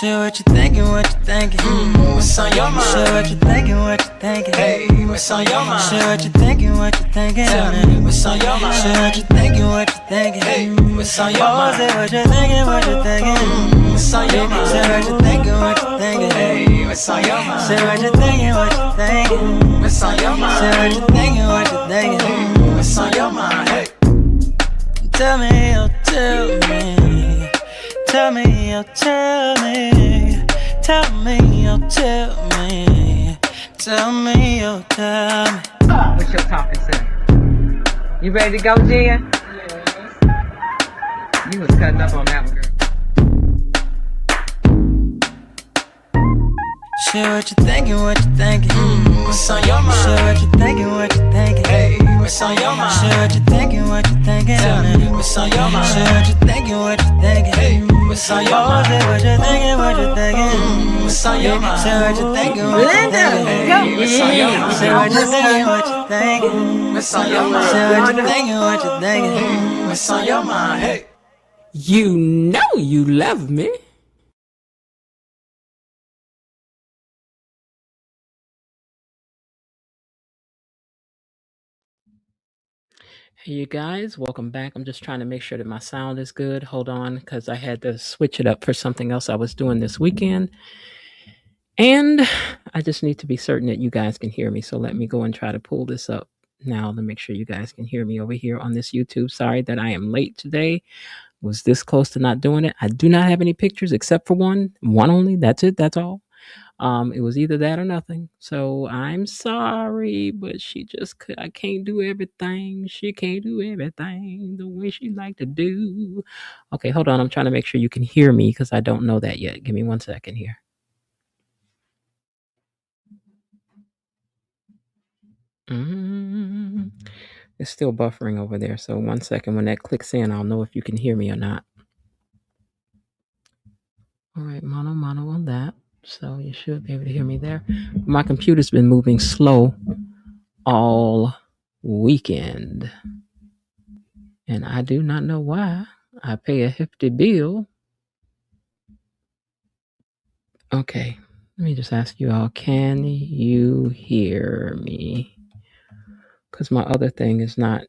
Share what you thinking, what you thinking. What's on your mind? Share what you thinking, what you thinking. Hey, what's on your mind? Share what you thinking, what you thinking. Tell me, what's on your mind? Share what you thinking, what you thinking. Hey, what's on your Oh, mind? say what you thinking, what you thinking. What's on your mind? Share what you thinking, what you thinking. Hey, what's on your mind? Share what you thinking, what you thinking. What's on your mind? Share what you thinking, what you thinking. What's on your mind? Hey, Tell me, oh, tell me. Tell me, oh, tell me. Tell me, oh, tell me. Tell me, oh, tell me. What's your topic, sir? You ready to go, Jen? You was cutting up on that one, girl. Share what you thinking, what you thinking. what's on your mind? Share what you thinking, what you thinking. Hey, what's on your mind? Share what you thinking, what you thinking. Tell me, what's on your mind? Share what you thinking, what you thinking. Hey, what's on your Oh, mind? say what you thinking, what you thinking. What's on your mind? Share what you thinking, what you Linda, thinking. go. What's on your mind? Share what you thinking, what you thinking. What's on your mind? Share what you thinking, what you thinking. What's on your mind? Hey. You know you love me. Hey, you guys, welcome back. I'm just trying to make sure that my sound is good. Hold on, because I had to switch it up for something else I was doing this weekend. And I just need to be certain that you guys can hear me. So let me go and try to pull this up now to make sure you guys can hear me over here on this YouTube. Sorry that I am late today. Was this close to not doing it. I do not have any pictures except for one only. That's it. That's all. It was either that or nothing. So I'm sorry, but I can't do everything. She can't do everything the way she like to do. Okay, hold on. I'm trying to make sure you can hear me because I don't know that yet. Give me 1 second here. It's still buffering over there. So 1 second. When that clicks in, I'll know if you can hear me or not. All right, mono on that. So you should be able to hear me there. My computer's been moving slow all weekend. And I do not know why. I pay a hefty bill. Okay, let me just ask you all, can you hear me? Because my other thing is not,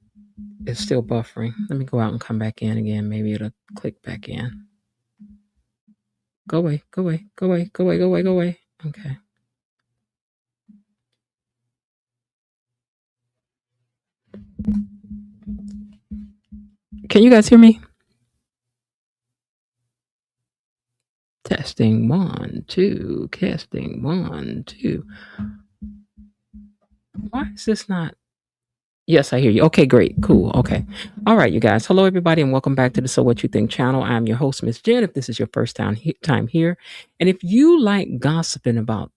it's still buffering. Let me go out and come back in again. Maybe it'll click back in. Go away, go away, go away, go away, go away, go away. Okay. Can you guys hear me? Testing 1, 2, testing 1, 2. Why is this not? Yes, I hear you. Okay, great. Cool. Okay. All right, you guys. Hello, everybody, and welcome back to the So What You Think channel. I'm your host, Miss Jen, if this is your first time here. And if you like gossiping about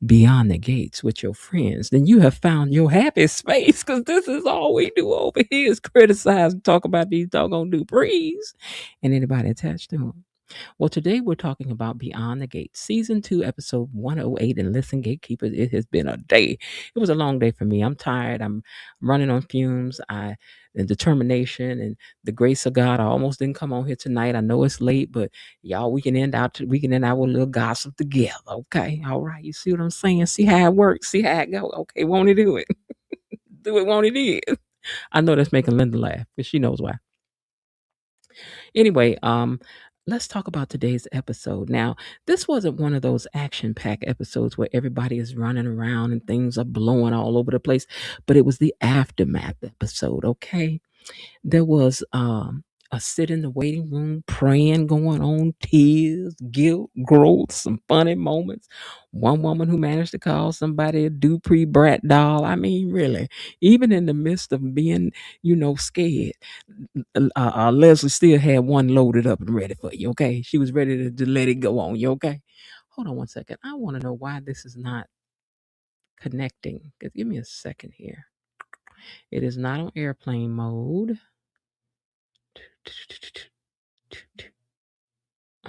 Beyond the Gates with your friends, then you have found your happy space, because this is all we do over here is criticize and talk about these doggone Duprees and anybody attached to them. Well, today we're talking about Beyond the Gates, Season 2, Episode 108. And listen, gatekeepers, it has been a day. It was a long day for me. I'm tired. I'm running on fumes. The determination and the grace of God. I almost didn't come on here tonight. I know it's late, but y'all, we can end out with a little gossip together. Okay. All right. You see what I'm saying? See how it works. See how it go. Okay. Won't he do it? Do it, won't he? Did. I know that's making Linda laugh, but she knows why. Anyway, let's talk about today's episode. Now, this wasn't one of those action-packed episodes where everybody is running around and things are blowing all over the place, but it was the aftermath episode, okay? There was a sit in the waiting room, praying going on, tears, guilt, growth, some funny moments. One woman who managed to call somebody a Dupree brat doll. I mean, really, even in the midst of being, scared, Leslie still had one loaded up and ready for you, okay? She was ready to let it go on you, okay? Hold on 1 second. I want to know why this is not connecting. Give me a second here. It is not on airplane mode.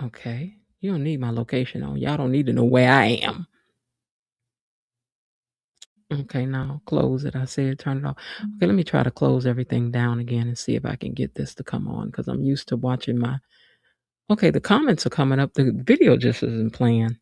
Okay. You don't need my location on. Y'all don't need to know where I am. Okay, now close it. I said turn it off. Okay, let me try to close everything down again and see if I can get this to come on, because I'm used to watching my Okay, the comments are coming up. The video just isn't playing.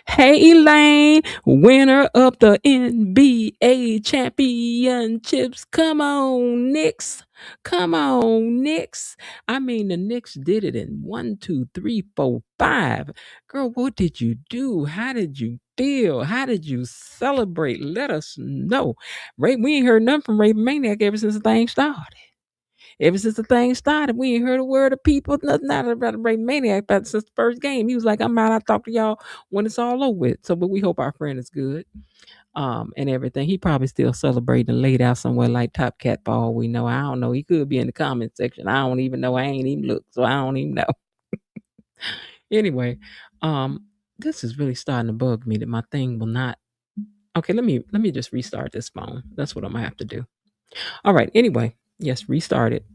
Hey Elaine, winner of the NBA championships. Come on, Knicks. Come on, Knicks. I mean, the Knicks did it in 1, 2, 3, 4, 5. Girl, what did you do? How did you feel? How did you celebrate? Let us know. Ray, we ain't heard nothing from Ray Maniac ever since the thing started. Ever since the thing started, we ain't heard a word of people, nothing out about Ray Maniac about since the first game. He was like, I'm out, I'll talk to y'all when it's all over with. So, but we hope our friend is good. And everything. He probably still celebrating and laid out somewhere like Top Cat for all we know. I don't know. He could be in the comment section. I don't even know. I ain't even looked, so I don't even know. Anyway, this is really starting to bug me that my thing will not. Okay, let me just restart this phone. That's what I'm gonna have to do. All right. Anyway, yes, restart it.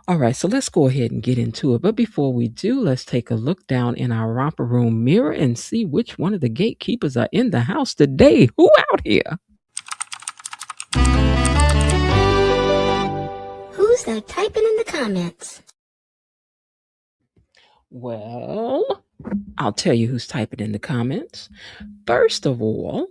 All right, so let's go ahead and get into it. But before we do, let's take a look down in our romper room mirror and see which one of the gatekeepers are in the house today. Who out here? Who's that typing in the comments? Well, I'll tell you who's typing in the comments. First of all,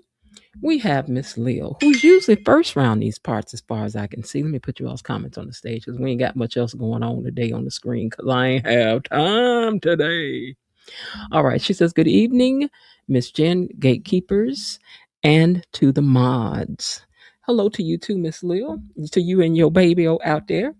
we have Miss Leo, who's usually first round these parts as far as I can see. Let me put you all's comments on the stage because we ain't got much else going on today on the screen because I ain't have time today. All right. She says, good evening, Miss Jen, gatekeepers, and to the mods. Hello to you too, Miss Lil, to you and your baby out there.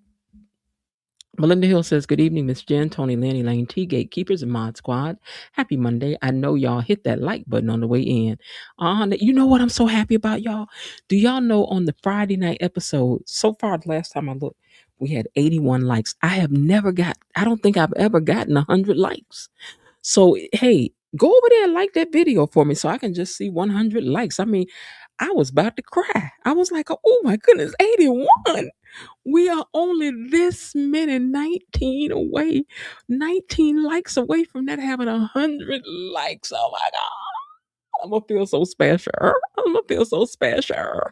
Melinda Hill says, good evening, Miss Jen, Tony, Lanny, Lane T, Gatekeepers, and Mod Squad. Happy Monday. I know y'all hit that like button on the way in. You know what I'm so happy about, y'all? Do y'all know on the Friday night episode, so far the last time I looked, we had 81 likes. I don't think I've ever gotten 100 likes. So, hey, go over there and like that video for me so I can just see 100 likes. I mean, I was about to cry. I was like, oh my goodness, 81. We are only this many, 19 away, 19 likes away from that having 100 likes. Oh my God. I'm going to feel so special. I'm going to feel so special.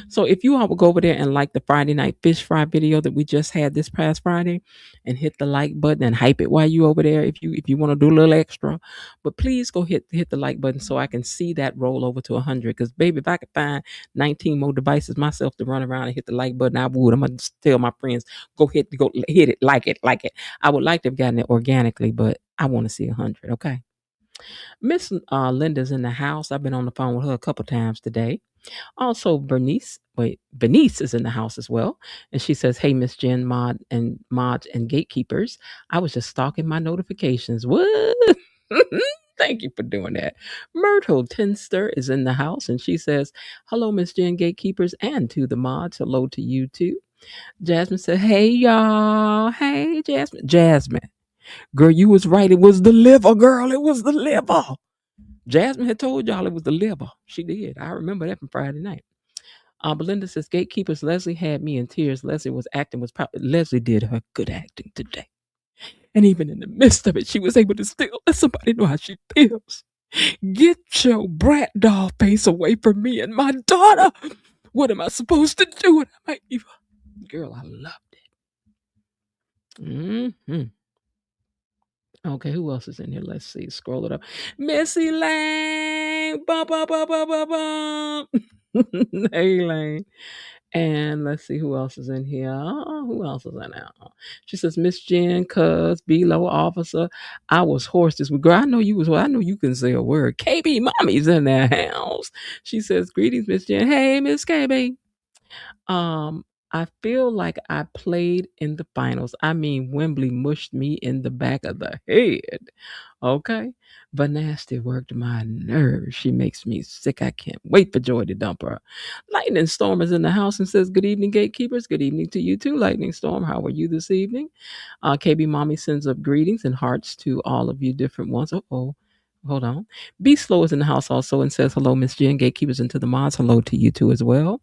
So if you all would go over there and like the Friday night fish fry video that we just had this past Friday and hit the like button and hype it while you over there if you want to do a little extra. But please go hit the like button so I can see that roll over to 100. Because baby, if I could find 19 more devices myself to run around and hit the like button, I would. I'm gonna just tell my friends, go hit it, like it, like it. I would like to have gotten it organically, but I want to see 100. Okay. Miss Linda's in the house. I've been on the phone with her a couple times today. Also, Bernice is in the house as well. And she says, hey, Miss Jen, mods and gatekeepers. I was just stalking my notifications. What? Thank you for doing that. Myrtle Tinster is in the house and she says, hello, Miss Jen, gatekeepers, and to the mods. Hello to you too. Jasmine said, hey, y'all. Hey, Jasmine. Jasmine. Girl, you was right. It was the liver, girl. It was the liver. Jasmine had told y'all it was the liver. She did. I remember that from Friday night. Belinda says, gatekeepers, Leslie had me in tears. Leslie did her good acting today. And even in the midst of it, she was able to still let somebody know how she feels. Get your brat doll face away from me and my daughter. What am I supposed to do? And I might even, girl, I loved it. Mm-hmm. Okay, who else is in here? Let's see. Scroll it up. Missy Lane. Bum, bum, bum, bum, bum, bum. Hey, Lane. And let's see who else is in here. Who else is in there? She says, Miss Jen, cuz, below officer. I was hoarse this week. Girl, I know you was. I know you can say a word. KB Mommy's in their house. She says, greetings, Miss Jen. Hey, Miss KB. I feel like I played in the finals. I mean, Wembley mushed me in the back of the head. Okay. Vanasty worked my nerves. She makes me sick. I can't wait for Joy to dump her. Lightning Storm is in the house and says, good evening, gatekeepers. Good evening to you too, Lightning Storm. How are you this evening? KB Mommy sends up greetings and hearts to all of you different ones. Uh-oh. Hold on. Be Slow is in the house also and says, hello, Miss Jen, gatekeepers into the mods. Hello to you too as well.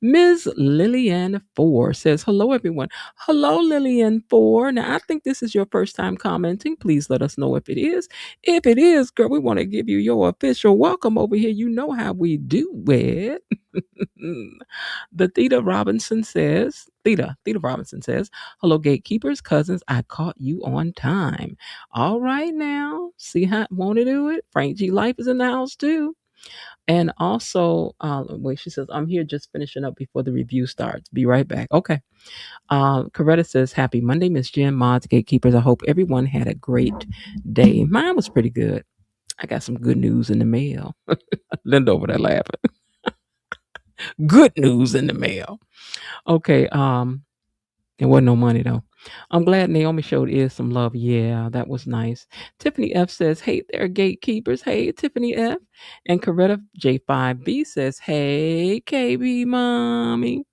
Ms. Lillian 4 says, hello, everyone. Hello, Lillian 4. Now, I think this is your first time commenting. Please let us know if it is. If it is, girl, we want to give you your official welcome over here. You know how we do it. The Theta Robinson says, hello, gatekeepers, cousins. I caught you on time. All right now. See how won't it do it? Frank G. Life is in the house too. And also, wait, she says, I'm here just finishing up before the review starts. Be right back. Okay. Coretta says, happy Monday, Miss Jen, mods, gatekeepers. I hope everyone had a great day. Mine was pretty good. I got some good news in the mail. Linda over there laughing. Good news in the mail. Okay. There wasn't no money though. I'm glad Naomi showed is some love. Yeah, that was nice. Tiffany F says, hey there, gatekeepers. Hey, Tiffany F. And Coretta J5B says, hey, KB mommy.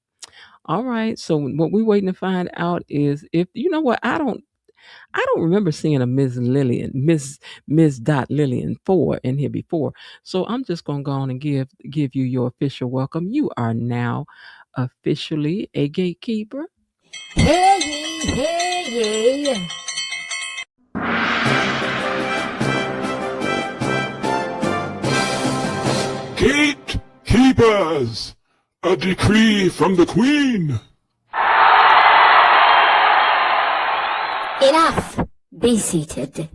All right. So what we're waiting to find out is if you know what I don't remember seeing a Ms. Dot Lillian 4 in here before. So I'm just gonna go on and give you your official welcome. You are now officially a gatekeeper. Hey, hey, Gatekeepers! A decree from the Queen! Enough. Be seated.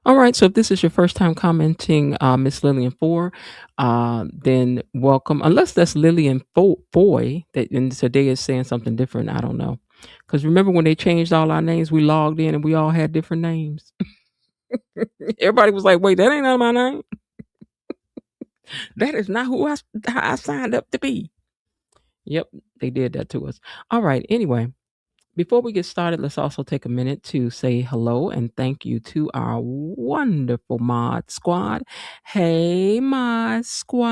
All right, so if this is your first time commenting, Miss Lillian 4, then welcome. Unless that's Lillian Foy, that and today is saying something different. I don't know. Because remember when they changed all our names, we logged in and we all had different names. Everybody was like, wait, that ain't not my name. That is not how I signed up to be. Yep, they did that to us. All right, anyway. Before we get started, let's also take a minute to say hello and thank you to our wonderful mod squad. Hey, mod squad.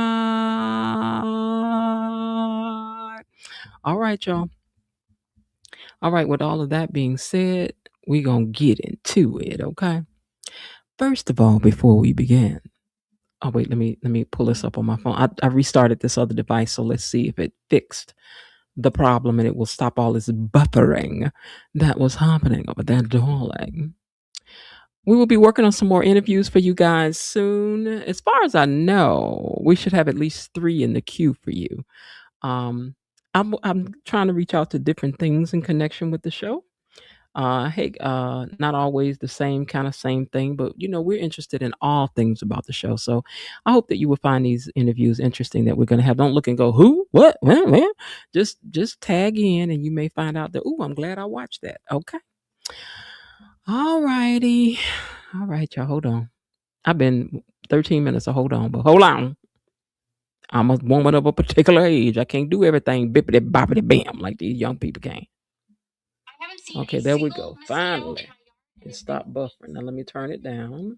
All right, y'all. All right, with all of that being said, we're going to get into it, okay? First of all, before we begin, oh wait, let me pull this up on my phone. I restarted this other device, so let's see if it fixed the problem and it will stop all this buffering that was happening over that darling. We will be working on some more interviews for you guys soon. As far as I know, we should have at least 3 in the queue for you. I'm trying to reach out to different things in connection with the show. Hey, not always the same thing, but we're interested in all things about the show. So I hope that you will find these interviews interesting that we're going to have. Don't look and go, who, what, when? Just tag in and you may find out that, I'm glad I watched that. Okay. All righty. All right, y'all. Hold on. I've been 13 minutes, so hold on, but hold on. I'm a woman of a particular age. I can't do everything bippity boppity bam like these young people can. Okay, there we go. Finally. It stopped buffering. Now let me turn it down.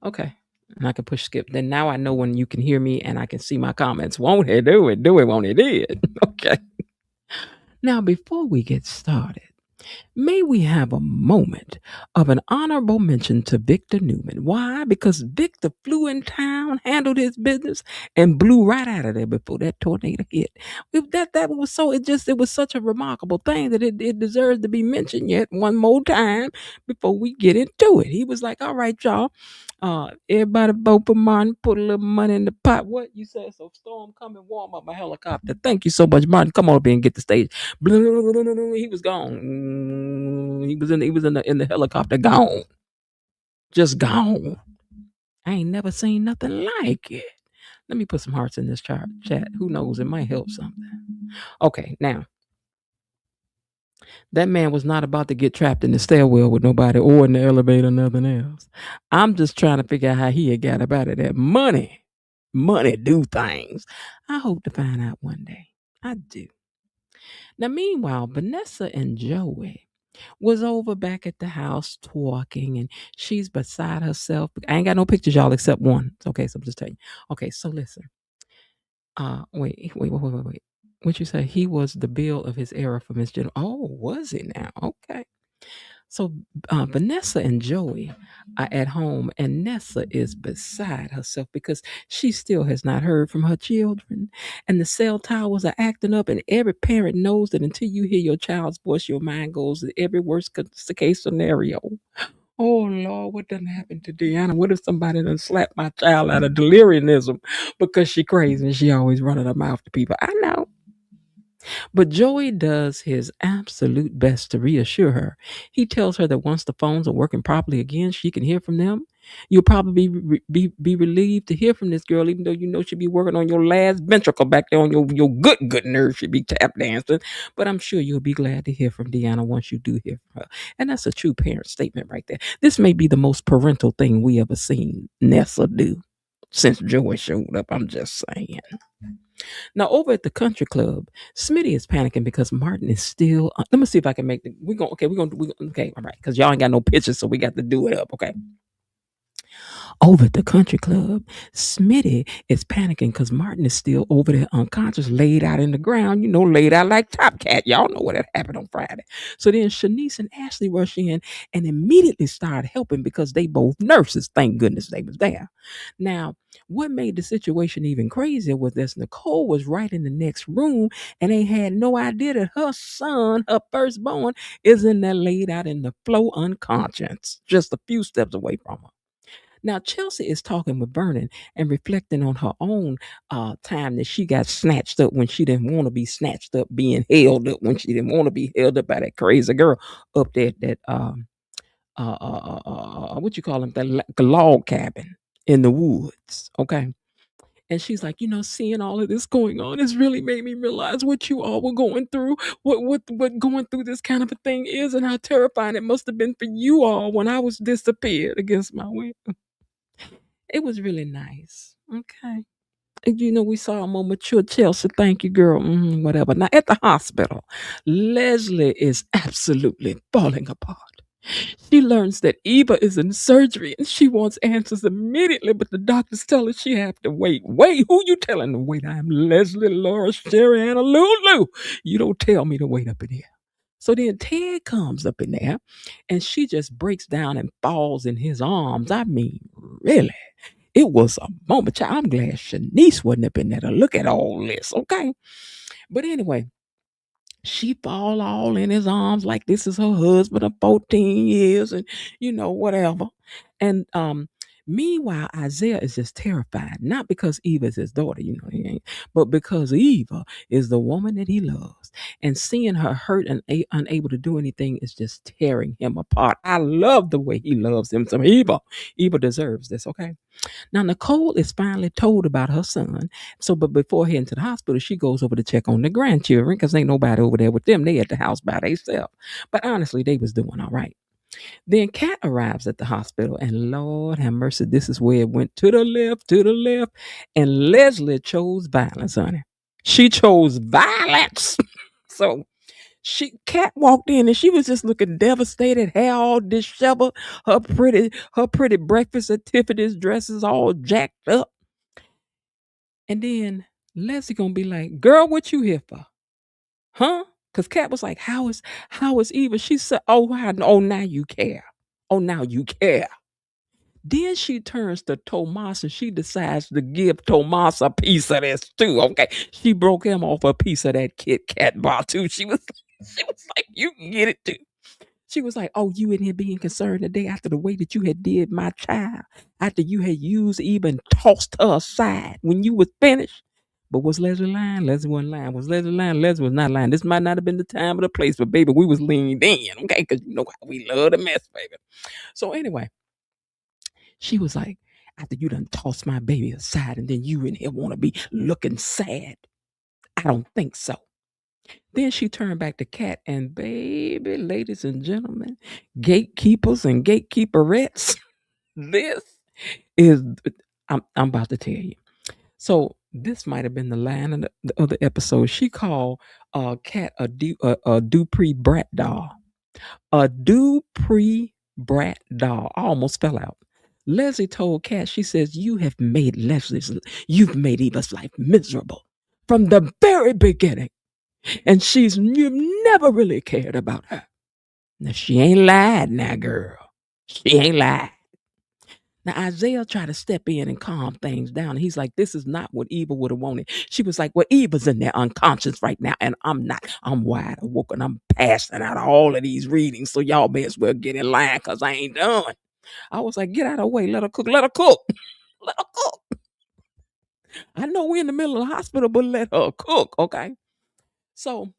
Okay. And I can push skip. Then now I know when you can hear me and I can see my comments. Won't it do it? Do it, won't it? Did. Okay. Now, before we get started, may we have a moment of an honorable mention to Victor Newman. Why? Because Victor flew in town, handled his business, and blew right out of there before that tornado hit. That was so it was such a remarkable thing that it deserves to be mentioned yet one more time before we get into it. He was like, all right, y'all. Everybody vote for Martin, put a little money in the pot. What you said? So Storm, come and warm up my helicopter. Thank you so much, Martin. Come on up here and get the stage. He was gone. He was in the helicopter. Gone. Just gone. I ain't never seen nothing like it. Let me put some hearts in this chat. Who knows? It might help something. Okay, now. That man was not about to get trapped in the stairwell with nobody or in the elevator, nothing else. I'm just trying to figure out how he had got up out of that. Money do things. I hope to find out one day. I do. Now, meanwhile, Vanessa and Joey was over back at the house talking, and she's beside herself. I ain't got no pictures, y'all, except one. Okay, so I'm just telling you. Okay, so listen. Wait. What you say? He was the Bill of his era for Miss Jen. Oh, was he now? Okay. So Vanessa and Joey are at home, and Nessa is beside herself because she still has not heard from her children. And the cell towers are acting up, and every parent knows that until you hear your child's voice, your mind goes to every worst case scenario. Oh Lord, what done happened to Deanna? What if somebody done slapped my child out of deliriumism because she crazy and she always running her mouth to people? I know. But Joey does his absolute best to reassure her. He tells her that once the phones are working properly again, she can hear from them. You'll probably be relieved to hear from this girl, even though you know she'll be working on your last ventricle back there on your good nerve. She'll be tap dancing. But I'm sure you'll be glad to hear from Deanna once you do hear from her. And that's a true parent statement right there. This may be the most parental thing we ever seen Nessa do since Joey showed up. I'm just saying. Now, over at the country club, Smitty is panicking because Martin is still. Let me see if I can make the. We're going. Okay, okay, all right. Because y'all ain't got no pictures, so we got to do it up. Okay. Over at the country club, Smitty is panicking because Martin is still over there unconscious, laid out in the ground, laid out like Top Cat. Y'all know what had happened on Friday. So then Shanice and Ashley rush in and immediately start helping because they both nurses. Thank goodness they was there. Now, what made the situation even crazier was this: Nicole was right in the next room and they had no idea that her son, her firstborn, is in there laid out in the floor unconscious, just a few steps away from her. Now, Chelsea is talking with Vernon and reflecting on her own time that she got snatched up when she didn't want to be snatched up, being held up when she didn't want to be held up by that crazy girl up there at that, what you call them, that log cabin in the woods. Okay. And she's like, seeing all of this going on, it's really made me realize what you all were going through, what going through this kind of a thing is, and how terrifying it must have been for you all when I was disappeared against my will. It was really nice. Okay. And, we saw a more mature Chelsea. Thank you, girl. Whatever. Now, at the hospital, Leslie is absolutely falling apart. She learns that Eva is in surgery and she wants answers immediately, but the doctors tell her she have to wait. Wait, who you telling to wait? I'm Leslie, Laura, Sherry, Anna, Lulu. You don't tell me to wait up in here. So then Ted comes up in there and she just breaks down and falls in his arms. I mean, really? It was a moment. Child, I'm glad Shanice wasn't up in there to look at all this, okay? But anyway, she fall all in his arms like this is her husband of 14 years and, whatever. And meanwhile, Isaiah is just terrified, not because Eva is his daughter, he ain't, but because Eva is the woman that he loves. And seeing her hurt and unable to do anything is just tearing him apart. I love the way he loves him. Some Eva deserves this, okay? Now, Nicole is finally told about her son. So, but before heading to the hospital, she goes over to check on the grandchildren because ain't nobody over there with them. They at the house by themselves. But honestly, they was doing all right. Then Kat arrives at the hospital, and Lord have mercy, this is where it went to the left, and Leslie chose violence, honey. She chose violence. So Kat walked in and she was just looking devastated, hair all disheveled, her pretty breakfast at Tiffany's dresses all jacked up. And then Leslie gonna be like, girl, what you here for? Huh? Because Kat was like, how is Eva? She said, oh, now you care. Oh, now you care. Then she turns to Tomas and she decides to give Tomas a piece of this too. Okay. She broke him off a piece of that Kit Kat bar too. She was like, you can get it too. She was like, oh, you in here being concerned today after the way that you had did my child, after you had used Eva and tossed her aside when you was finished. But was Leslie lying? Leslie wasn't lying. Was Leslie lying? Leslie was not lying. This might not have been the time or the place, but baby, we was leaned in, okay? Because you know how we love to mess, baby. So anyway, she was like, after you done tossed my baby aside and then you in here want to be looking sad. I don't think so. Then she turned back to Kat and baby, ladies and gentlemen, gatekeepers and gatekeeperettes, this is, I'm about to tell you. So this might have been the line of the other episode. She called Kat a Dupree brat doll. A Dupree brat doll. I almost fell out. Leslie told Kat, she says, you've made Eva's life miserable from the very beginning. And you've never really cared about her. Now, she ain't lied now, girl. She ain't lied. Now Isaiah tried to step in and calm things down. He's like, this is not what Eva would have wanted. She was like, well, Eva's in there unconscious right now, and I'm not. I'm wide awake and I'm passing out all of these readings. So y'all may as well get in line because I ain't done. I was like, get out of the way. Let her cook. Let her cook. Let her cook. I know we're in the middle of the hospital, but let her cook. Okay. So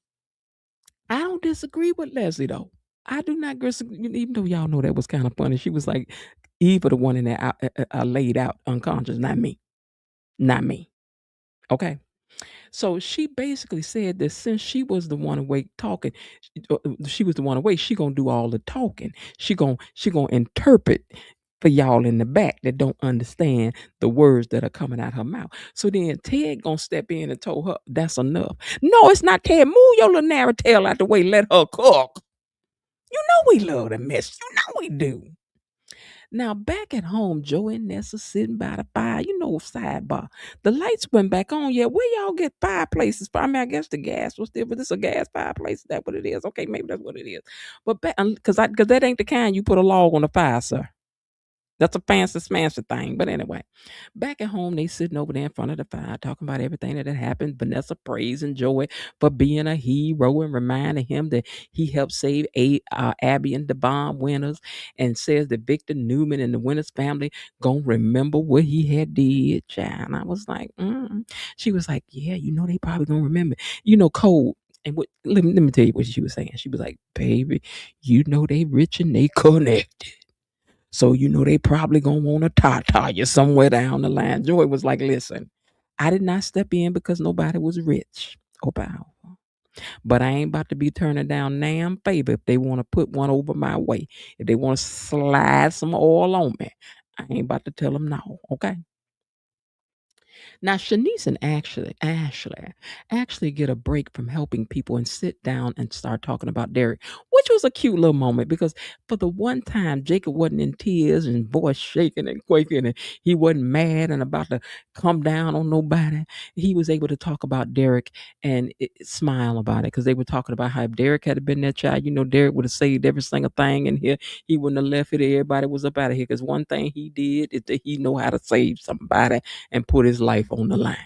I don't disagree with Leslie though. I do not disagree, even though y'all know that was kind of funny. She was like, Eva, the one in there laid out unconscious, not me. Not me. Okay. So she basically said that since she was the one awake talking, she was the one awake. She gonna do all the talking. She gonna interpret for y'all in the back that don't understand the words that are coming out her mouth. So then Ted gonna step in and told her that's enough. No, it's not Ted. Move your little narrow tail out the way. Let her cook. You know we love to mess. You know we do. Now back at home, Joe and Nessa sitting by the fire. You know, sidebar. The lights went back on. Yeah, where y'all get fireplaces from? I mean, I guess the gas was there, but this a gas fireplace. Is that what it is? Okay, maybe that's what it is. But back, because that ain't the kind you put a log on the fire, sir. That's a fancy smancy thing. But anyway, back at home, they sitting over there in front of the fire talking about everything that had happened. Vanessa praising Joey for being a hero and reminding him that he helped save Abby and the bomb winners, and says that Victor Newman and the Winners family gonna remember what he had did, child. And I was like, She was like, yeah, they probably gonna remember. Cold. And let me tell you what she was saying. She was like, baby, they rich and they connected. So they probably gonna want to tata you somewhere down the line. Joy was like, listen, I did not step in because nobody was rich or powerful. But I ain't about to be turning down damn favor if they want to put one over my way. If they want to slide some oil on me, I ain't about to tell them no, okay? Now, Shanice and Ashley get a break from helping people and sit down and start talking about Derek, which was a cute little moment because for the one time Jacob wasn't in tears and voice shaking and quaking and he wasn't mad and about to come down on nobody. He was able to talk about Derek and smile about it because they were talking about how if Derek had been that child, Derek would have saved every single thing in here. He wouldn't have left it. Everybody was up out of here because one thing he did is that he know how to save somebody and put his life on the line.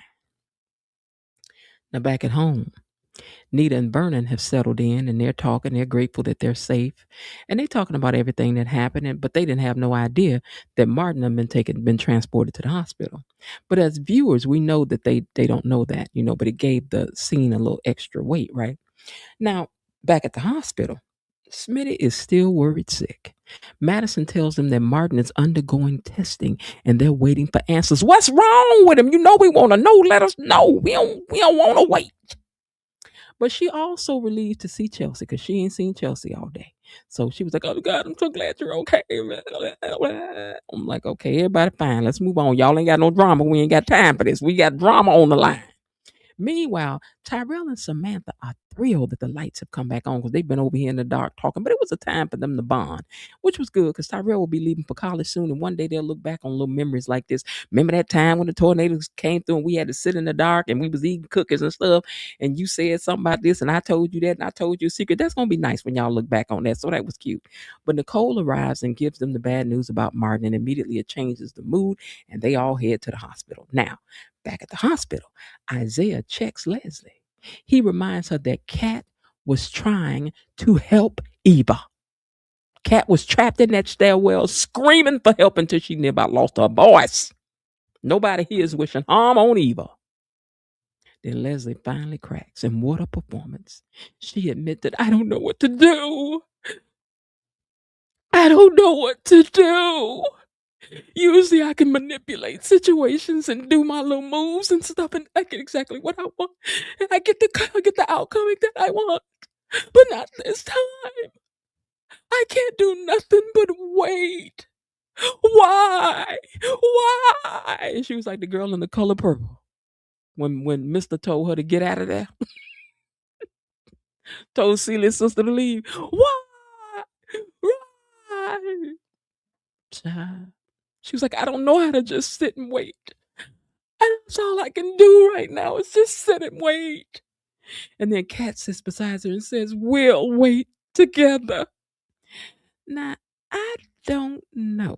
Now back at home, Nita and Vernon have settled in and they're talking. They're grateful that they're safe. And they're talking about everything that happened, but they didn't have no idea that Martin had been transported to the hospital. But as viewers, we know that they don't know that, but it gave the scene a little extra weight, right? Now, back at the hospital, Smitty is still worried sick. Madison tells them that Martin is undergoing testing and they're waiting for answers. What's wrong with him? We want to know. Let us know. We don't want to wait. But she also relieved to see Chelsea because she ain't seen Chelsea all day. So she was like, oh, God, I'm so glad you're okay. I'm like, okay, everybody fine. Let's move on. Y'all ain't got no drama. We ain't got time for this. We got drama on the line. Meanwhile, Tyrell and Samantha are thrilled that the lights have come back on because they've been over here in the dark talking. But it was a time for them to bond, which was good because Tyrell will be leaving for college soon. And one day they'll look back on little memories like this. Remember that time when the tornadoes came through and we had to sit in the dark and we was eating cookies and stuff. And you said something about this and I told you that and I told you a secret. That's going to be nice when y'all look back on that. So that was cute. But Nicole arrives and gives them the bad news about Martin, and immediately it changes the mood and they all head to the hospital. Now, back at the hospital, Isaiah checks Leslie. He reminds her that Kat was trying to help Eva. Kat was trapped in that stairwell screaming for help until she near about lost her voice. Nobody here is wishing harm on Eva. Then Leslie finally cracks, and what a performance. She admitted, I don't know what to do. I don't know what to do. Usually I can manipulate situations and do my little moves and stuff and I get exactly what I want. And I get the outcome that I want. But not this time. I can't do nothing but wait. Why? Why? And she was like the girl in The Color Purple. When Mr. told her to get out of there. Told Celia's sister to leave. Why? Why? Child. She was like, I don't know how to just sit and wait. And that's all I can do right now is just sit and wait. And then Kat sits beside her and says, we'll wait together. Now, I don't know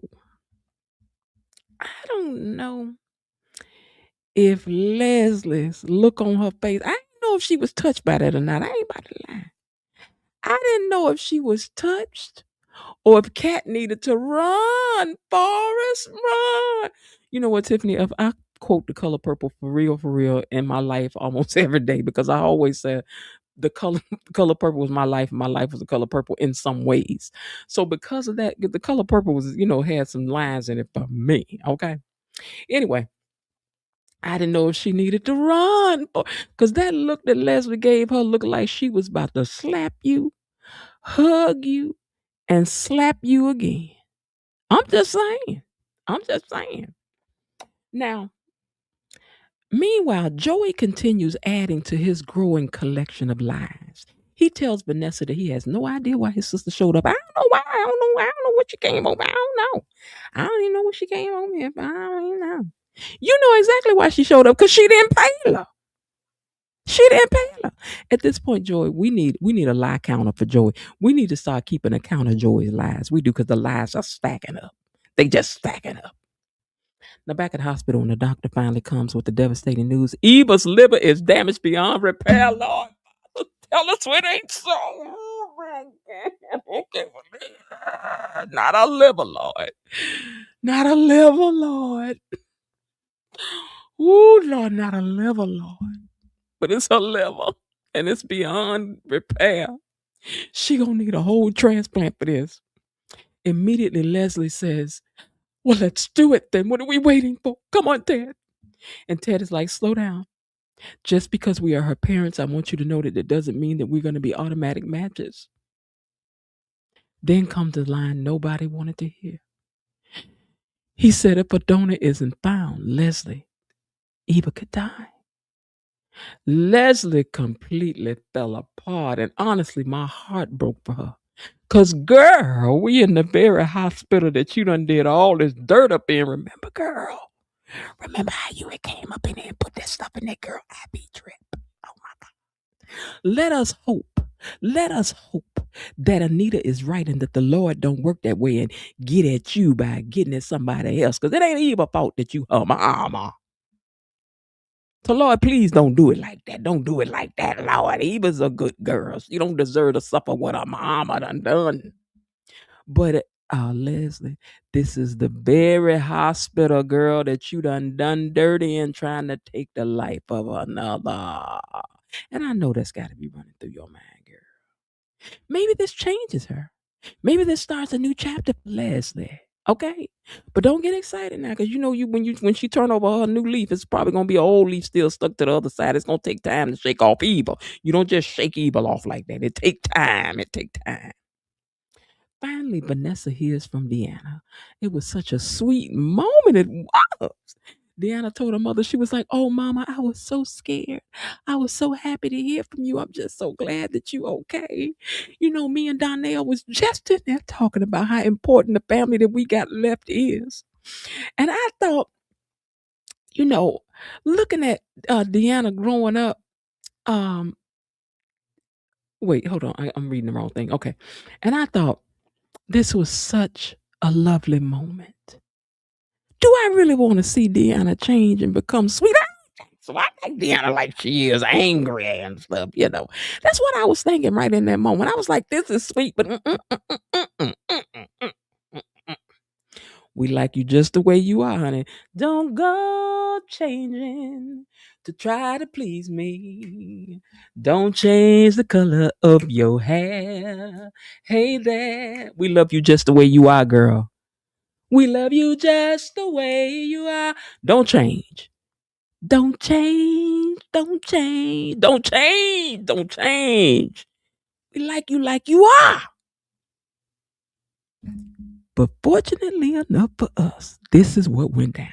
I don't know if Leslie's look on her face, I didn't know if she was touched by that or not. I ain't about to lie. I didn't know if she was touched or if Cat needed to run, Forrest, run. You know what, Tiffany? If I quote the color purple for real in my life almost every day because I always said the color purple was my life and my life was the color purple in some ways. So because of that, the color purple was, had some lines in it for me. Okay. Anyway, I didn't know if she needed to run because that look that Leslie gave her looked like she was about to slap you, hug you, and slap you again. I'm just saying. I'm just saying. Now, meanwhile, Joey continues adding to his growing collection of lies. He tells Vanessa that he has no idea why his sister showed up. I don't know why. I don't know what she came over. I don't know. I don't even know what she came over here for. I don't even know. You know exactly why she showed up because she didn't pay her. She didn't pay her. At this point, Joey, we need a lie counter for Joey. We need to start keeping a count of Joey's lies. We do because the lies are stacking up. They just stacking up. Now back at the hospital, when the doctor finally comes with the devastating news, Eva's liver is damaged beyond repair. Lord, tell us what ain't so. Oh my God. Okay, not a liver, Lord. Not a liver, Lord. Ooh, Lord, not a liver, Lord. But it's a liver, and it's beyond repair. She gonna need a whole transplant for this. Immediately, Leslie says, well, let's do it then. What are we waiting for? Come on, Ted. And Ted is like, slow down. Just because we are her parents, I want you to know that it doesn't mean that we're going to be automatic matches. Then comes the line nobody wanted to hear. He said if a donor isn't found, Leslie, Eva could die. Leslie completely fell apart, and honestly, my heart broke for her. Cause girl, we in the very hospital that you done did all this dirt up in. Remember, girl? Remember how you had came up in there and put that stuff in that girl IV drip? Oh my God. Let us hope. Let us hope that Anita is right and that the Lord don't work that way and get at you by getting at somebody else. Cause it ain't Eva's fault that you her mama. So Lord, please don't do it like that. Don't do it like that, Lord. Eva's a good girl. She don't deserve to suffer what her mama done. But Leslie, this is the very hospital, girl, that you done dirty and trying to take the life of another. And I know that's got to be running through your mind, girl. Maybe this changes her. Maybe this starts a new chapter for Leslie. Okay, but don't get excited now, because when she turn over her new leaf, it's probably gonna be an old leaf still stuck to the other side. It's gonna take time to shake off evil. You don't just shake evil off like that. It take time. It take time. Finally, Vanessa hears from Deanna. It was such a sweet moment. It was. Deanna told her mother, she was like, oh, Mama, I was so scared. I was so happy to hear from you. I'm just so glad that you okay. Me and Donnell was just in there talking about how important the family that we got left is. And I thought, looking at Deanna growing up, wait, hold on. I'm reading the wrong thing. Okay. And I thought, this was such a lovely moment. Do I really want to see Deanna change and become sweet? So I like Deanna like she is angry and stuff, That's what I was thinking right in that moment. I was like, this is sweet, but we like you just the way you are, honey. Don't go changing to try to please me. Don't change the color of your hair. Hey there. We love you just the way you are, girl. We love you just the way you are. Don't change. Don't change. Don't change. Don't change. Don't change. We like you are. But fortunately enough for us, this is what went down.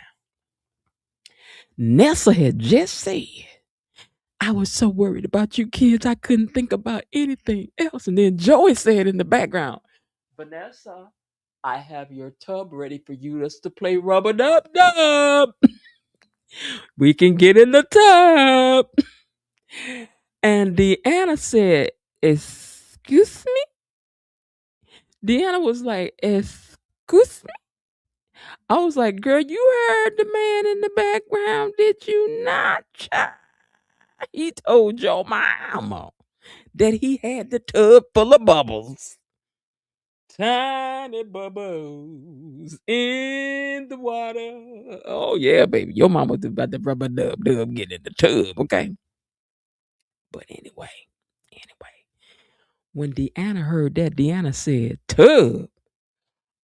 Nessa had just said, I was so worried about you kids, I couldn't think about anything else. And then Joey said in the background, Vanessa, I have your tub ready for you just to play rubber dub dub. We can get in the tub. And Deanna said, excuse me? Deanna was like, excuse me? I was like, girl, you heard the man in the background, did you not, child? He told your mama that he had the tub full of bubbles. Tiny bubbles in the water. Oh, yeah, baby. Your mama was about to rubber dub get in the tub, okay? But anyway, when Deanna heard that, Deanna said, tub?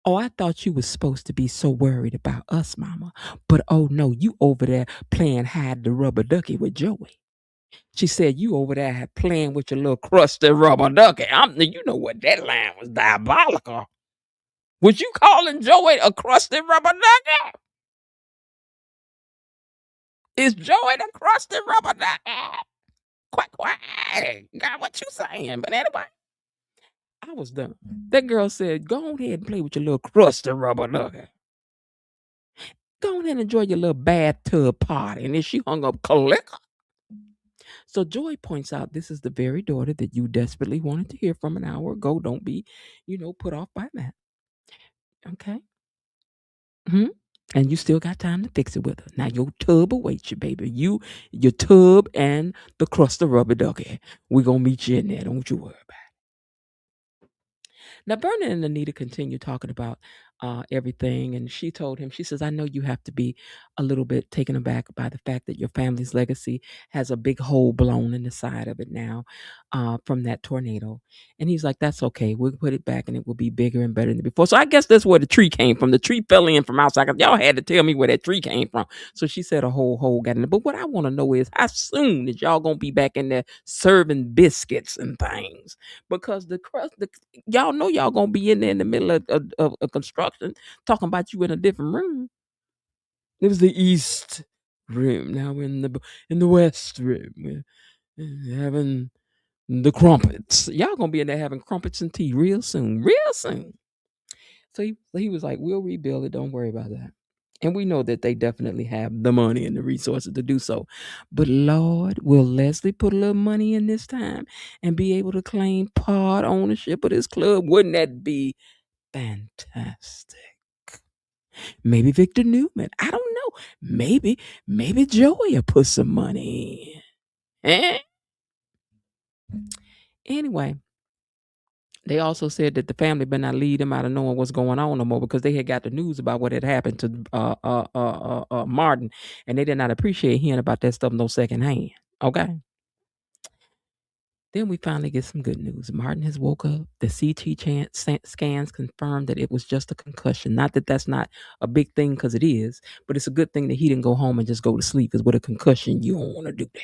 Oh, I thought you was supposed to be so worried about us, mama. But oh no, you over there playing hide the rubber ducky with Joey. She said you over there playing with your little crusty rubber ducky. You know what, that line was diabolical. Was you calling Joey a crusty rubber ducky? Is Joey the crusty rubber ducky? Quack, quack. God, what you saying? But anyway, I was done. That girl said, go ahead and play with your little crusty rubber ducky. Go ahead and enjoy your little bathtub party. And then she hung up click. So Joy points out this is the very daughter that you desperately wanted to hear from an hour ago. Don't be, put off by that. Okay? And you still got time to fix it with her. Now your tub awaits you, baby. Your tub and the crust of rubber ducky. We're gonna meet you in there. Don't you worry about it. Now Vernon and Anita continue talking about everything, and she told him, she says, I know you have to be a little bit taken aback by the fact that your family's legacy has a big hole blown in the side of it now from that tornado. And he's like, that's okay. We'll put it back and it will be bigger and better than before. So I guess that's where the tree came from. The tree fell in from outside. Y'all had to tell me where that tree came from. So she said a whole hole got in it. But what I want to know is how soon is y'all going to be back in there serving biscuits and things? Because y'all know y'all going to be in there in the middle of construction talking about you in a different room. It was the east room. Now we're in the west room. We're having the crumpets. Y'all gonna be in there having crumpets and tea real soon. So he was like, we'll rebuild it. Don't worry about that. And we know that they definitely have the money and the resources to do so. But Lord, will Leslie put a little money in this time and be able to claim part ownership of this club? Wouldn't that be fantastic? Maybe Victor Newman. I don't know. Maybe Joey will put some money in. Eh? Anyway, they also said that the family better not lead them out of knowing what's going on no more, because they had got the news about what had happened to Martin, and they did not appreciate hearing about that stuff no second hand. Okay. Then we finally get some good news. Martin has woke up. The CT scans confirmed that it was just a concussion. Not that that's not a big thing, because it is, but it's a good thing that he didn't go home and just go to sleep, because with a concussion, you don't want to do that.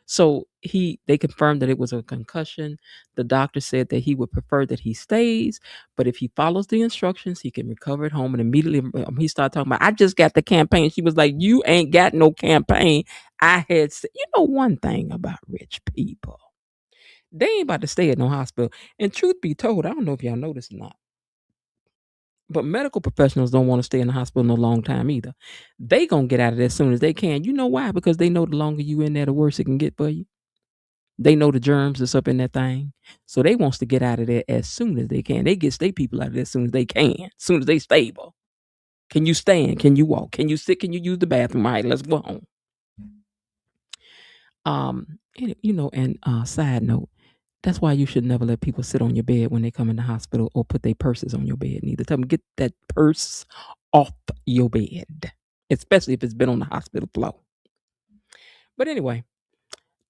So they confirmed that it was a concussion. The doctor said that he would prefer that he stays, but if he follows the instructions, he can recover at home. And immediately he started talking about, I just got the campaign. She was like, you ain't got no campaign. I had said, one thing about rich people, they ain't about to stay at no hospital. And truth be told, I don't know if y'all know this or not, but medical professionals don't want to stay in the hospital no long time either. They gonna get out of there as soon as they can. You know why? Because they know the longer you in there, the worse it can get for you. They know the germs that's up in that thing. So they wants to get out of there as soon as they can. They get people out of there as soon as they can. As soon as they stable. Can you stand? Can you walk? Can you sit? Can you use the bathroom? All right, let's go home. Side note, that's why you should never let people sit on your bed when they come in the hospital, or put their purses on your bed. Neither. Tell them, get that purse off your bed, especially if it's been on the hospital floor. But anyway,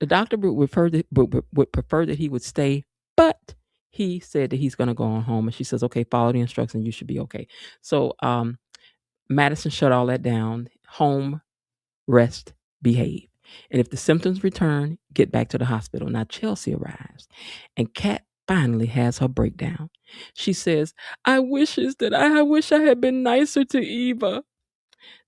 the doctor would prefer that he would stay, but he said that he's going to go on home. And she says, okay, follow the instructions. You should be okay. So Madison shut all that down. Home, rest, behave. And if the symptoms return, get back to the hospital. Now Chelsea arrives, and Kat finally has her breakdown. She says, I wish I had been nicer to Eva.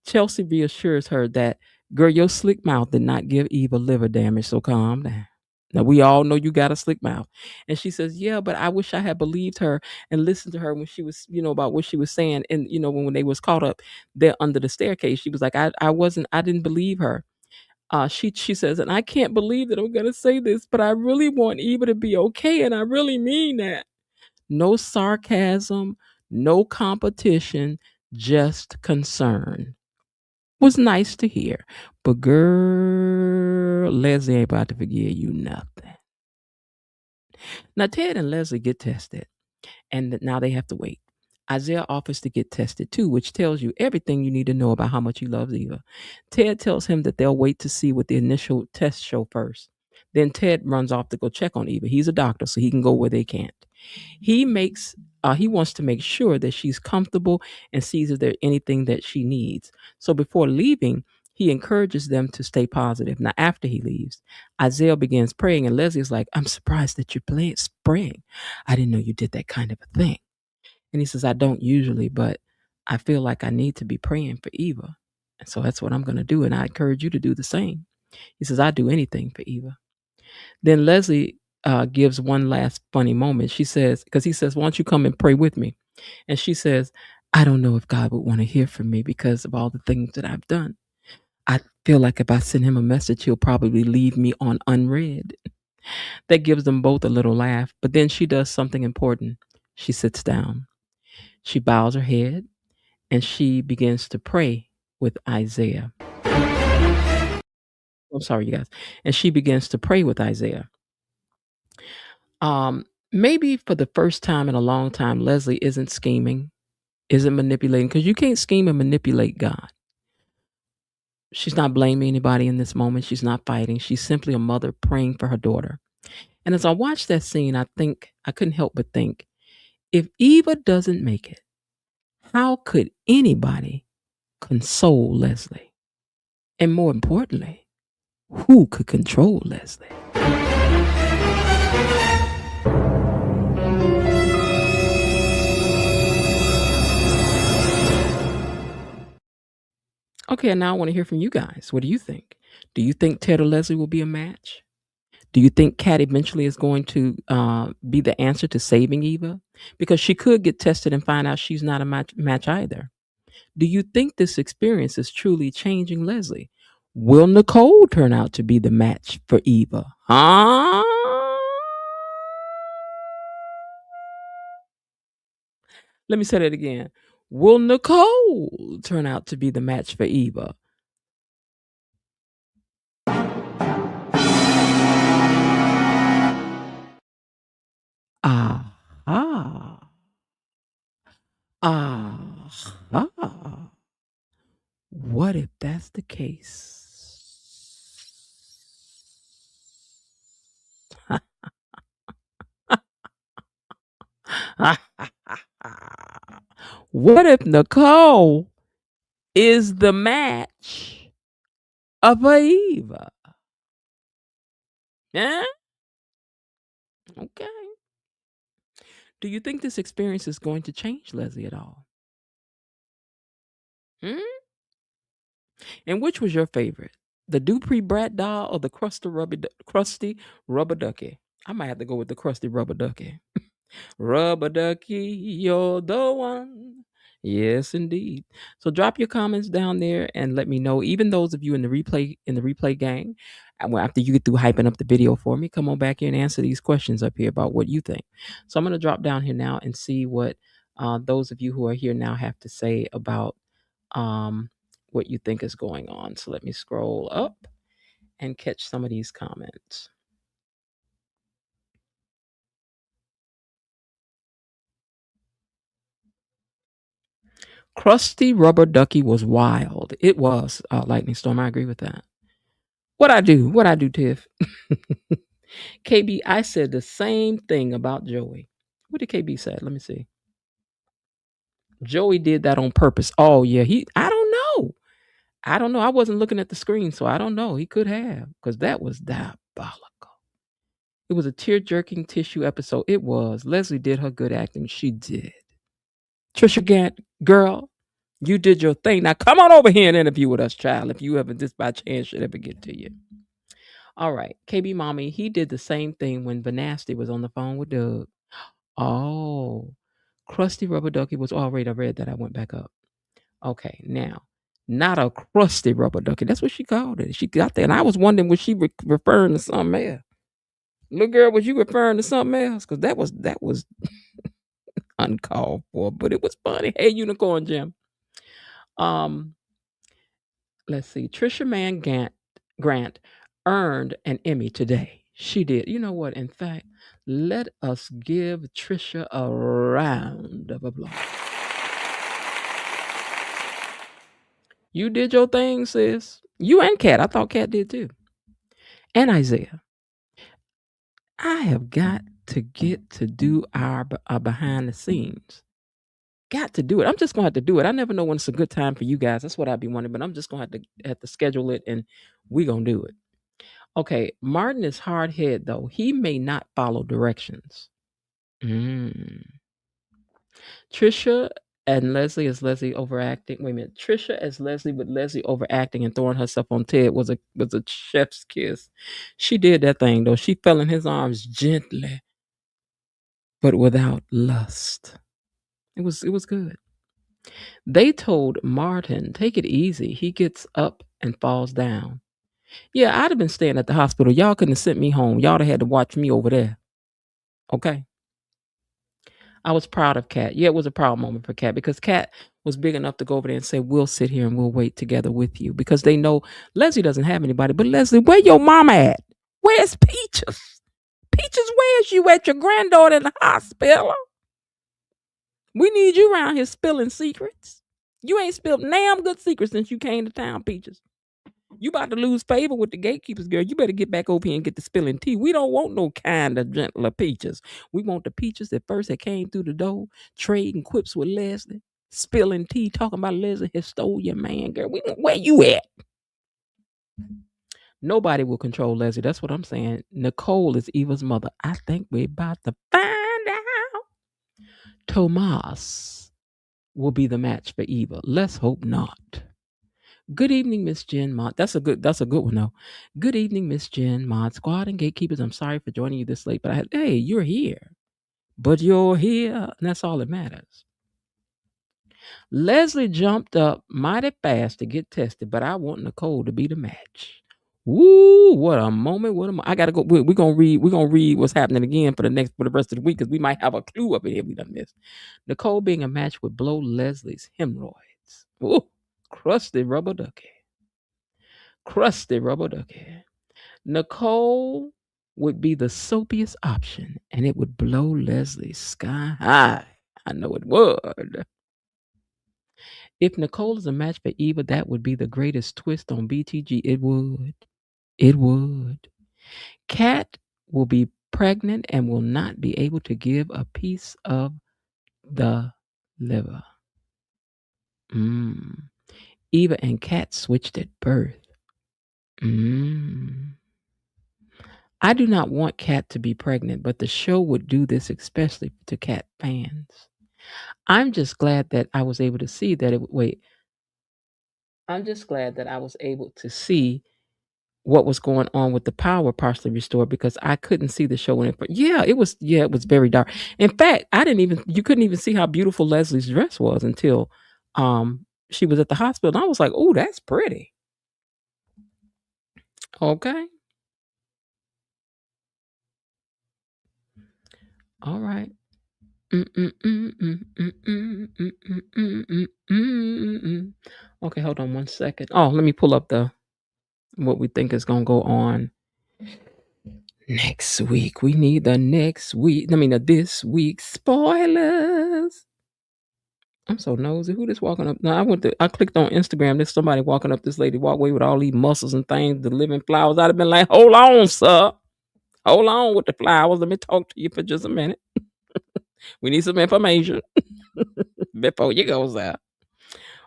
Chelsea reassures her that, girl, your slick mouth did not give Eva liver damage, so calm down. Now, we all know you got a slick mouth. And she says, yeah, but I wish I had believed her and listened to her when she was, about what she was saying. And, when they was caught up there under the staircase, she was like, I didn't believe her. She says, and I can't believe that I'm going to say this, but I really want Eva to be okay. And I really mean that. No sarcasm, no competition, just concern. Was nice to hear. But girl, Leslie ain't about to forgive you nothing. Now, Ted and Leslie get tested, and now they have to wait. Isaiah offers to get tested too, which tells you everything you need to know about how much he loves Eva. Ted tells him that they'll wait to see what the initial tests show first. Then Ted runs off to go check on Eva. He's a doctor, so he can go where they can't. He wants to make sure that she's comfortable and sees if there's anything that she needs. So before leaving, he encourages them to stay positive. Now, after he leaves, Isaiah begins praying, and Leslie's like, "I'm surprised that you're praying. I didn't know you did that kind of a thing." And he says, "I don't usually, but I feel like I need to be praying for Eva. And so that's what I'm going to do. And I encourage you to do the same." He says, "I'd do anything for Eva." Then Leslie gives one last funny moment. She says, because he says, "Why don't you come and pray with me?" And she says, "I don't know if God would want to hear from me because of all the things that I've done. I feel like if I send him a message, he'll probably leave me on unread." That gives them both a little laugh. But then she does something important. She sits down. She bows her head and she begins to pray with Isaiah. I'm sorry, you guys. And she begins to pray with Isaiah. Maybe for the first time in a long time, Leslie isn't scheming, isn't manipulating, because you can't scheme and manipulate God. She's not blaming anybody in this moment. She's not fighting. She's simply a mother praying for her daughter. And as I watched that scene, I couldn't help but think, if Eva doesn't make it, how could anybody console Leslie? And more importantly, who could control Leslie? Okay, and now I want to hear from you guys. What do you think? Do you think Ted or Leslie will be a match? Do you think Kat eventually is going to be the answer to saving Eva? Because she could get tested and find out she's not a match either. Do you think this experience is truly changing Leslie? Will Nicole turn out to be the match for Eva? Huh? Let me say that again. Will Nicole turn out to be the match for Eva? Ah, ah, ah. What if that's the case? What if Nicole is the match of Eva? Yeah? Okay. Do you think this experience is going to change Leslie at all? Hmm? And which was your favorite? The Dupree Brat doll or the crusty rubber ducky? I might have to go with the crusty rubber ducky. Rubber ducky, you're the one. Yes, indeed. So drop your comments down there and let me know. Even those of you in the replay gang, after you get through hyping up the video for me, come on back here and answer these questions up here about what you think. So I'm going to drop down here now and see what those of you who are here now have to say about what you think is going on. So let me scroll up and catch some of these comments. Crusty Rubber Ducky was wild. It was Lightning Storm. I agree with that. What I do, Tiff? KB, I said the same thing about Joey. What did KB say? Let me see. Joey did that on purpose. Oh yeah, I don't know. I wasn't looking at the screen, so I don't know. He could have, because that was diabolical. It was a tear-jerking tissue episode. It was. Leslie did her good acting. She did. Trisha Gant, girl, you did your thing. Now come on over here and interview with us, child, if you ever, this by chance should ever get to you. All right. KB Mommy, he did the same thing when Vanasty was on the phone with Doug. Oh. Crusty Rubber Ducky was already, I read that. I went back up. Okay, now, not a crusty rubber ducky. That's what she called it. She got that. And I was wondering, was she referring to something else? Little girl, was you referring to something else? Because that was uncalled for, but it was funny. Hey, Unicorn Jim. Um, let's see. Trisha Mann Grant earned an Emmy today. She did. You know what? In fact, let us give Trisha a round of applause. You did your thing, sis. You and Kat. I thought Kat did too. And Isaiah. I have got to get to do our behind the scenes. Got to do it. I'm just gonna have to do it. I never know when it's a good time for you guys. That's what I'd be wanting, but I'm just gonna have to schedule it, and we gonna do it. Okay, Martin is hard head though. He may not follow directions. Mm. Trisha and Leslie as Leslie overacting. Wait a minute. Trisha as Leslie with Leslie overacting and throwing herself on Ted was a chef's kiss. She did that thing though. She fell in his arms gently, but without lust. It was good. They told Martin, take it easy. He gets up and falls down. Yeah, I'd have been staying at the hospital. Y'all couldn't have sent me home. Y'all have had to watch me over there. Okay. I was proud of Kat. Yeah, it was a proud moment for Kat because Kat was big enough to go over there and say, we'll sit here and we'll wait together with you. Because they know Leslie doesn't have anybody. But Leslie, where your mama at? Where's Peaches? Peaches, where's you at? Your granddaughter in the hospital? We need you around here spilling secrets. You ain't spilled damn good secrets since you came to town, Peaches. You about to lose favor with the gatekeepers, girl. You better get back over here and get the spilling tea. We don't want no kind of gentler Peaches. We want the Peaches that first that came through the door, trading quips with Leslie, spilling tea, talking about Leslie has stole your man, girl. Where you at? Nobody will control Leslie. That's what I'm saying. Nicole is Eva's mother. I think we're about to find out. Tomas will be the match for Eva. Let's hope not. Good evening, Miss Jen Mod. That's a good one though. Good evening, Miss Jen Mod Squad and Gatekeepers. I'm sorry for joining you this late, but hey, you're here. But you're here, and that's all that matters. Leslie jumped up mighty fast to get tested, but I want Nicole to be the match. Woo, what a moment. I gotta go. We're gonna read what's happening again for the rest of the week because we might have a clue up in here we done missed. Nicole being a match would blow Leslie's hemorrhoids. Ooh, crusty rubber ducky. Nicole would be the soapiest option, and it would blow Leslie sky high. I know it would. If Nicole is a match for Eva, that would be the greatest twist on BTG. It would. It would. Kat will be pregnant and will not be able to give a piece of the liver. Eva and Kat switched at birth. I do not want Kat to be pregnant, but the show would do this especially to Kat fans. I'm just glad that I was able to see that I'm just glad that I was able to see what was going on with the power partially restored because I couldn't see the show when it was very dark. In fact, you couldn't even see how beautiful Leslie's dress was until she was at the hospital. And I was like, oh, that's pretty. Okay. All right. Okay, hold on 1 second. Oh, let me pull up what we think is gonna go on next week. We need this week's spoilers. I'm so nosy. Who this walking up? No, I clicked on Instagram. There's somebody walking up. This lady walk away with all these muscles and things, the living flowers. I'd have been like, hold on, sir. Hold on with the flowers. Let me talk to you for just a minute. We need some information before you goes out.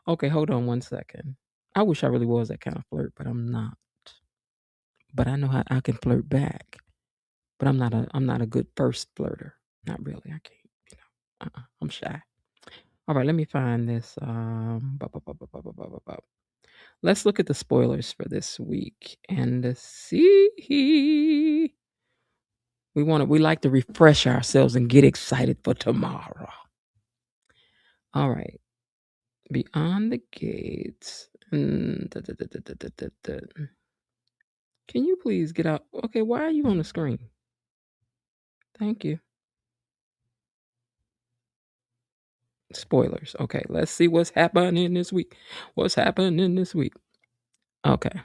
Okay, hold on 1 second. I wish I really was that kind of flirt, but I'm not. But I know how I can flirt back. But I'm not a good first flirter. Not really. I can't. I'm shy. All right, let me find this. Let's look at the spoilers for this week and see. We like to refresh ourselves and get excited for tomorrow. All right. Beyond the gates. Can you please get out? Okay, why are you on the screen? Thank you. Spoilers. Okay, let's see what's happening this week. What's happening this week? Okay.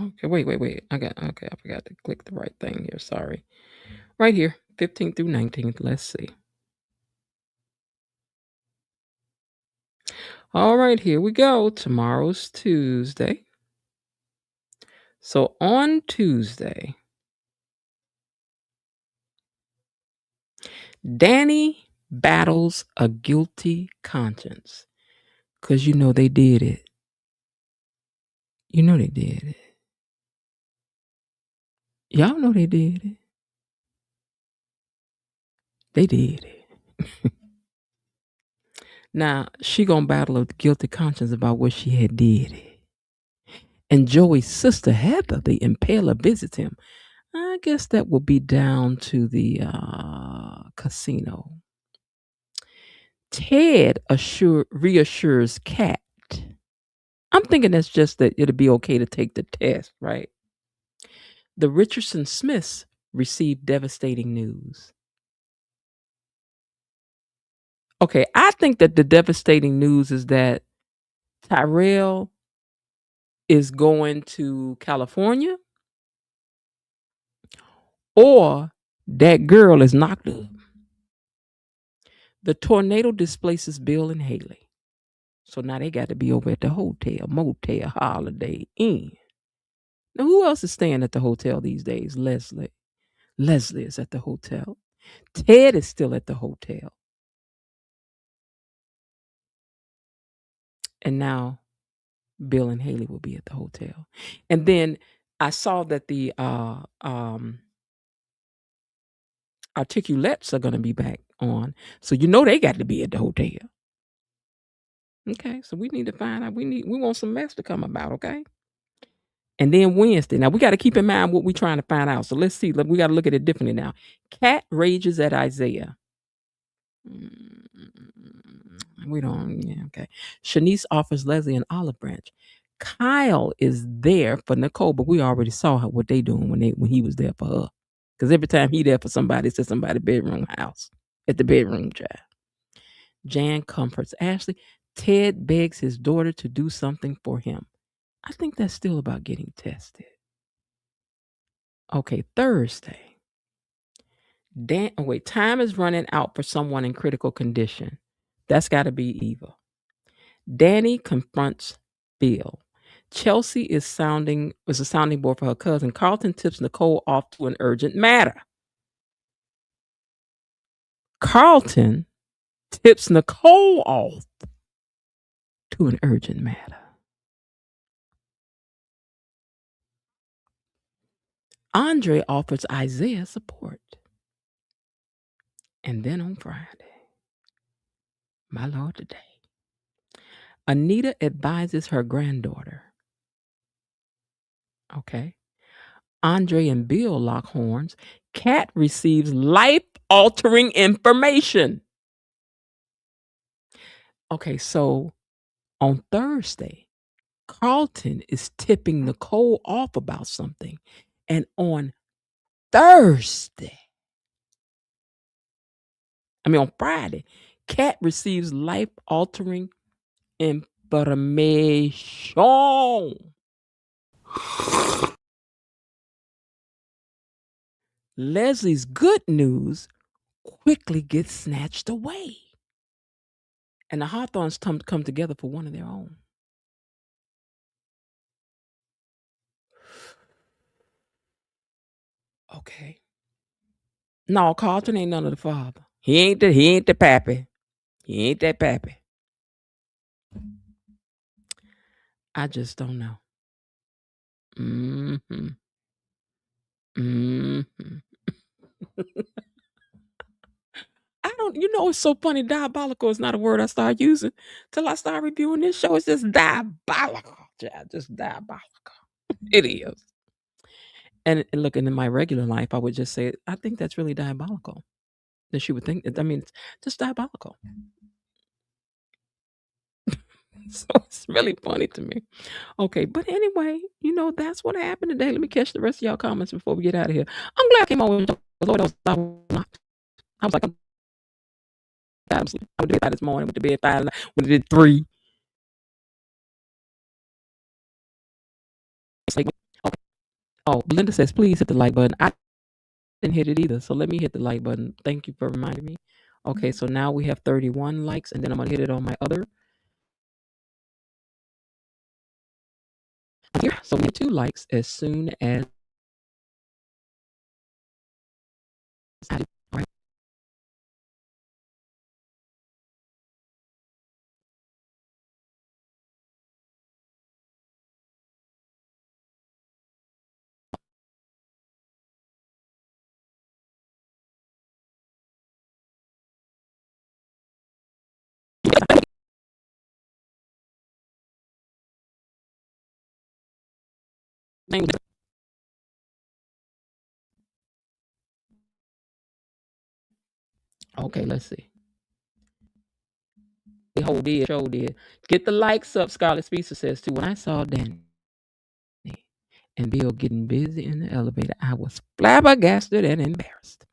Okay, wait. I forgot to click the right thing here. Sorry. Right here, 15th through 19th. Let's see. All right, here we go. Tomorrow's Tuesday. So on Tuesday, Danny battles a guilty conscience. Because you know they did it. You know they did it. Y'all know they did it. They did it. Now, she gonna battle a guilty conscience about what she had did it. And Joey's sister Heather, the impaler, visits him. I guess that will be down to the casino. Ted reassures Kat. I'm thinking that's just that it'll be okay to take the test, right? The Richardson Smiths received devastating news. Okay, I think that the devastating news is that Tyrell is going to California or that girl is knocked up. The tornado displaces Bill and Haley. So now they got to be over at the hotel, motel, Holiday Inn. Now, who else is staying at the hotel these days? Leslie. Leslie is at the hotel. Ted is still at the hotel. And now Bill and Haley will be at the hotel. And then I saw that the articulates are going to be back on. So you know they got to be at the hotel. Okay, so we need to find out. We want some mess to come about, okay? And then Wednesday. Now we got to keep in mind what we're trying to find out. So let's see. We got to look at it differently now. Cat rages at Isaiah. We don't. Yeah, okay. Shanice offers Leslie an olive branch. Kyle is there for Nicole, but we already saw what they doing when he was there for her. Because every time he there for somebody, it's at somebody's bedroom house at the bedroom child. Jan comforts Ashley. Ted begs his daughter to do something for him. I think that's still about getting tested. Okay, Thursday. Time is running out for someone in critical condition. That's got to be Eva. Danny confronts Bill. Chelsea is a sounding board for her cousin. Carlton tips Nicole off to an urgent matter. Carlton tips Nicole off to an urgent matter. Andre offers Isaiah support. And then on Friday, my Lord, today, Anita advises her granddaughter. Okay. Andre and Bill lock horns. Kat receives life-altering information. Okay, so on Thursday, Carlton is tipping Nicole off about something. And on Friday, Kat receives life-altering information. Leslie's good news quickly gets snatched away. And the Hawthorns come together for one of their own. Okay. No, Carlton ain't none of the father. He ain't the pappy. He ain't that pappy. I just don't know. Mm-hmm. Mm-hmm. I don't, it's so funny. Diabolical is not a word I start using till I start reviewing this show. It's just diabolical. Just diabolical. It is. And looking in my regular life, I would just say, I think that's really diabolical. That she would think, it's just diabolical. So it's really funny to me. Okay, but anyway, that's what happened today. Let me catch the rest of y'all comments before we get out of here. I'm glad I came on with y'all, 'cause Lord, I was like, I'm tired of sleep. I went to bed this morning, went to bed 5, went to bed 3. Okay. Oh, Belinda says, please hit the like button. I didn't hit it either, so let me hit the like button. Thank you for reminding me. Okay, so now we have 31 likes, and then I'm going to hit it on my other here. So we have 2 likes as soon as I do. All right. Okay, let's see. The whole did, show did. Get the likes up, Scarlet Speaker says too. When I saw Danny and Bill getting busy in the elevator, I was flabbergasted and embarrassed.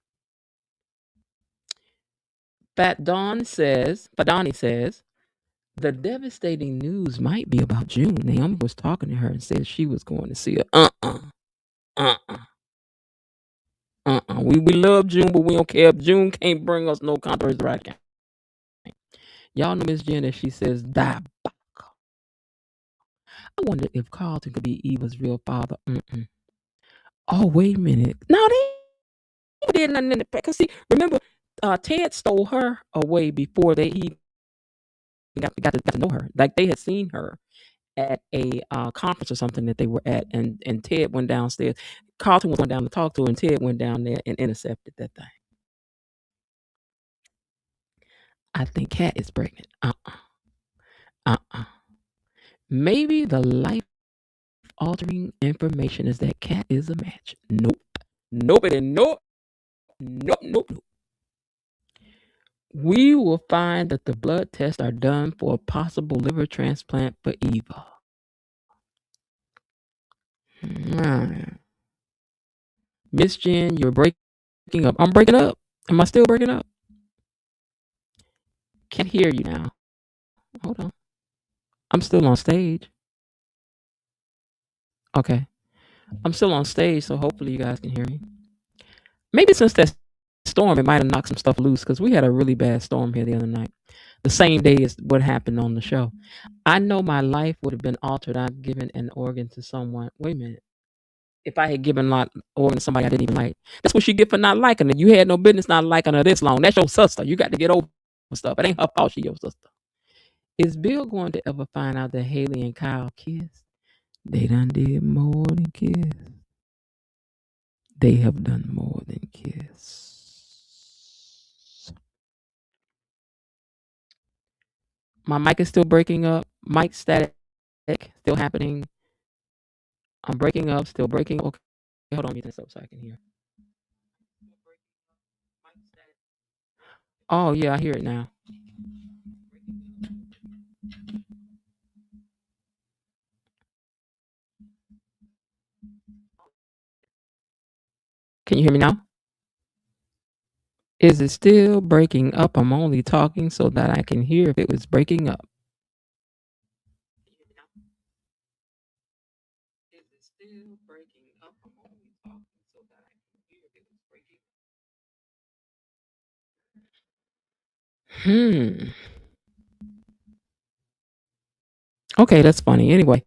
Fadani says, the devastating news might be about June. Naomi was talking to her and said she was going to see her. We love June, but we don't care if June can't bring us no controversy right now. Y'all know Miss Jen, she says, die. I wonder if Carlton could be Eva's real father. Oh, wait a minute. No, they did nothing in the past. Cause see, remember, Ted stole her away before they even got to know her. Like they had seen her at a conference or something that they were at, and Ted went downstairs. Carlton went down to talk to her, and Ted went down there and intercepted that thing. I think Kat is pregnant. Maybe the life-altering information is that Kat is a match. Nope. Nobody. Nope. We will find that the blood tests are done for a possible liver transplant for Eva. Miss Jen, you're breaking up. I'm breaking up. Am I still breaking up? Can't hear you now. Hold on. I'm still on stage. Okay. I'm still on stage, so hopefully you guys can hear me. Maybe since that storm, it might have knocked some stuff loose because we had a really bad storm here the other night. The same day as what happened on the show. I know my life would have been altered. I've given an organ to someone. Wait a minute. If I had given an organ to somebody I didn't even like, that's what you get for not liking her. You had no business not liking her this long. That's your sister. You got to get over stuff. It ain't her fault. She your sister. Is Bill going to ever find out that Haley and Kyle kissed? They done did more than kiss. They have done more than kiss. My mic is still breaking up. Mic static still happening. I'm breaking up, still breaking. Okay, hold on, mute this up so I can hear. Oh yeah, I hear it now. Can you hear me now? Is it still breaking up? I'm only talking so that I can hear if it was breaking up. Is it still breaking up? I'm only talking so that I can hear if it was breaking up. Okay, that's funny. Anyway,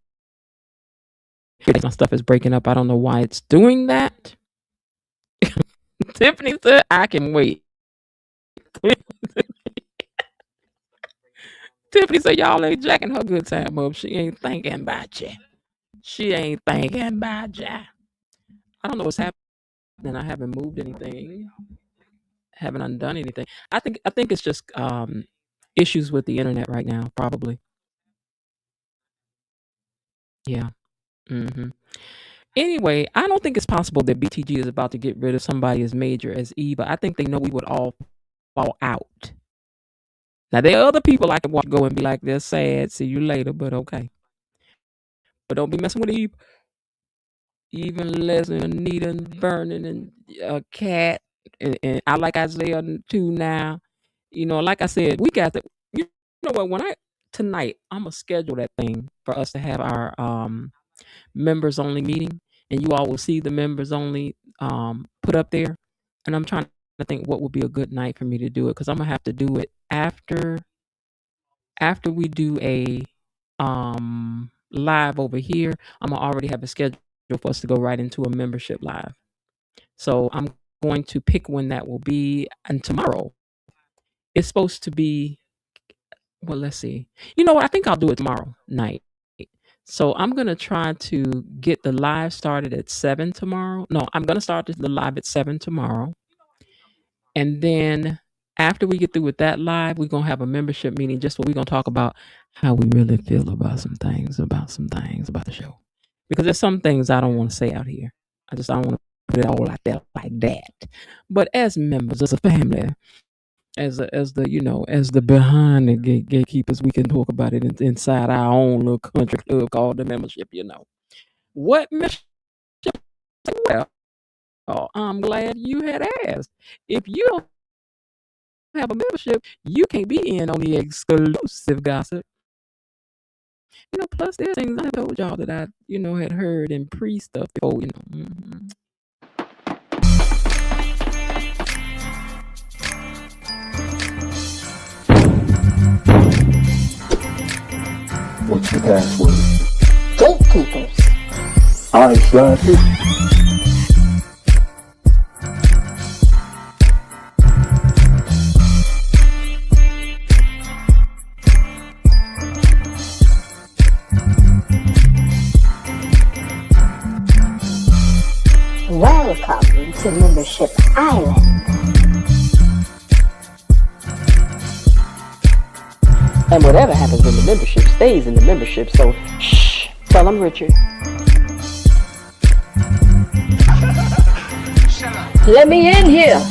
my stuff is breaking up. I don't know why it's doing that. Tiffany said, I can wait. Tiffany said, y'all ain't jacking her good time up. She ain't thinking about you. She ain't thinking about you. I don't know what's happening. I haven't moved anything. Haven't undone anything. I think it's just issues with the internet right now, probably. Yeah. Anyway, I don't think it's possible that BTG is about to get rid of somebody as major as Eva. I think they know we would all fall out. Now there are other people I can watch go and be like, they're sad. See you later, but okay. But don't be messing with Eve. Even Leslie, Anita, and Vernon, and Cat, and I like Isaiah too now. You know, like I said, we got the. You know what? When I tonight, I'm gonna schedule that thing for us to have our members only meeting, and you all will see the members only put up there. And I'm trying to think what would be a good night for me to do it, because I'm gonna have to do it after we do a live over here. I'm gonna already have a schedule for us to go right into a membership live. So I'm going to pick when that will be. And tomorrow it's supposed to be, well, let's see. You know what? I think I'll do it tomorrow night. So I'm gonna try to get the live started at 7 tomorrow. No, I'm gonna start the live at 7 tomorrow. And then after we get through with that live, we're gonna have a membership meeting, just where we're gonna talk about how we really feel about some things about the show. Because there's some things I don't want to say out here. I don't want to put it all out there like that. But as members, as a family, as the behind the gatekeepers, we can talk about it inside our own little country club called the membership. What membership? Well, I'm glad you had asked. If you don't have a membership, you can't be in on the exclusive gossip. Plus there's things I told y'all that I had heard in pre-stuff before. What's the password? Gatekeepers. I slash it. Welcome to Membership Island. And whatever happens in the membership stays in the membership. So, shh, tell them, Richard. Let me in here.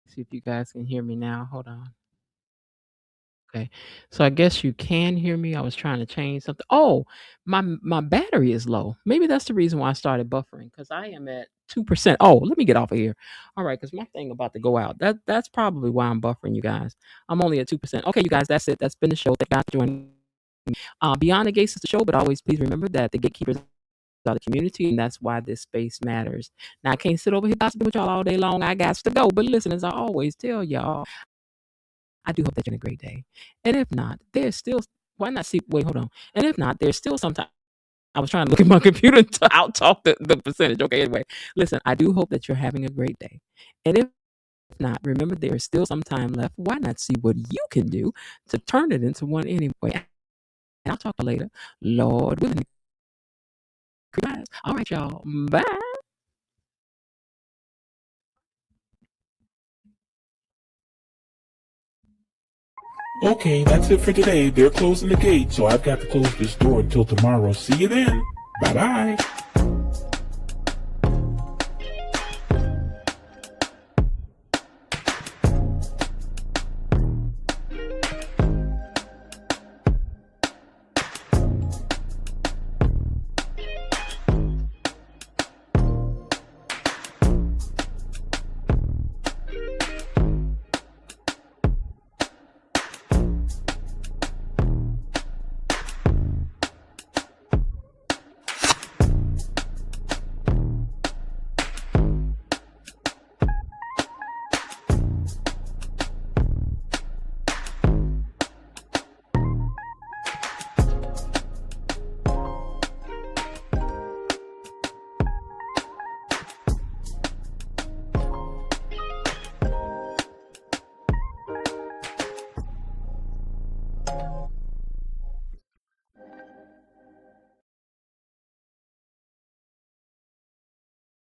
See if you guys can hear me now. Hold on. Okay. So I guess you can hear me. I was trying to change something. Oh, my battery is low. Maybe that's the reason why I started buffering, because I am at 2%. Oh, let me get off of here. All right, because my thing about to go out. That's probably why I'm buffering, you guys. I'm only at 2%. Okay, you guys, that's it. That's been the show. Thank God for joining me. Beyond the Gates is the show, but always please remember that the gatekeepers are the community, and that's why this space matters. Now, I can't sit over here gossiping with y'all all day long. I got to go. But listen, as I always tell y'all, I do hope that you're having a great day. And if not, there's still, why not see, wait, hold on. And if not, there's still some time. I was trying to look at my computer to out talk the percentage. Okay, anyway, listen, I do hope that you're having a great day. And if not, remember there is still some time left. Why not see what you can do to turn it into one anyway? And I'll talk to you later. Lord willing. All right, y'all. Bye. Okay, that's it for today. They're closing the gate, so I've got to close this door until tomorrow. See you then. Bye-bye.